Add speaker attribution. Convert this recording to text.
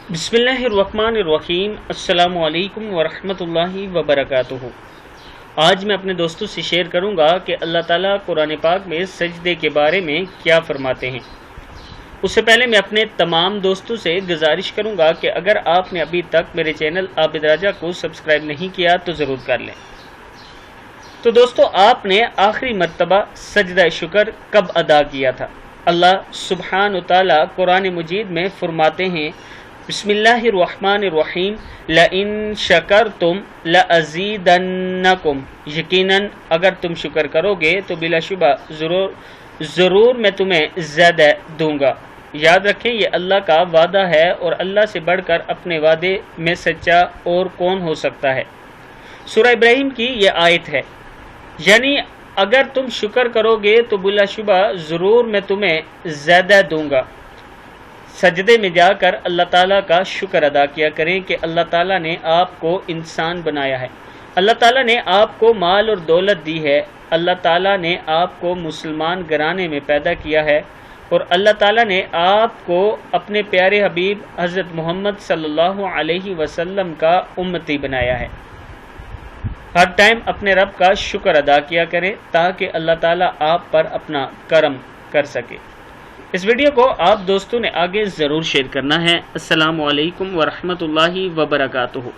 Speaker 1: बिस्मिल्लाहिर्रहमानिर्रहीम। अस्सलामु अलैकुम वरहमतुल्लाहि वबरकातुहू। आज मैं अपने दोस्तों से शेयर करूंगा कि अल्लाह ताला कुरान पाक में सजदे के बारे में क्या फरमाते हैं। उससे पहले मैं अपने तमाम दोस्तों से गुजारिश करूंगा कि अगर आपने अभी तक मेरे चैनल आबिद राजा को सब्सक्राइब नहीं किया तो ज़रूर कर लें। तो दोस्तों, आपने आखिरी मर्तबा सजदा शुक्र कब अदा किया था? अल्लाह सुब्हान तआला कुरान मजीद में फरमाते हैं, बिस्मिल्लाहिर्रहमानिर्रहीम, लइन शकरतुम लअज़ीदन्नकुम, यकीनन अगर तुम शुक्र करोगे तो बिलाशुबा ज़रूर मैं तुम्हें ज़्यादा दूंगा। याद रखें, ये अल्लाह का वादा है और अल्लाह से बढ़कर अपने वादे में सच्चा और कौन हो सकता है। सूरह इब्राहिम की ये आयत है, यानी अगर तुम शुक्र करोगे तो बिलाशुबा ज़रूर मैं तुम्हें ज़्यादा दूंगा। सजदे में जाकर अल्लाह ताला का शुक्र अदा किया करें कि अल्लाह ताला ने आपको इंसान बनाया है, अल्लाह ताला ने आपको माल और दौलत दी है, अल्लाह ताला ने आपको मुसलमान घराने में पैदा किया है और अल्लाह ताला ने आपको अपने प्यारे हबीब हज़रत मोहम्मद सल्लल्लाहु अलैहि वसल्लम का उम्मती बनाया है। हर टाइम अपने रब का शुक्र अदा किया करें ताकि अल्लाह ताला आप पर अपना करम कर सके। इस वीडियो को आप दोस्तों ने आगे ज़रूर शेयर करना है। अस्सलामु अलैकुम वरहमतुल्लाहि वबरकातुहू।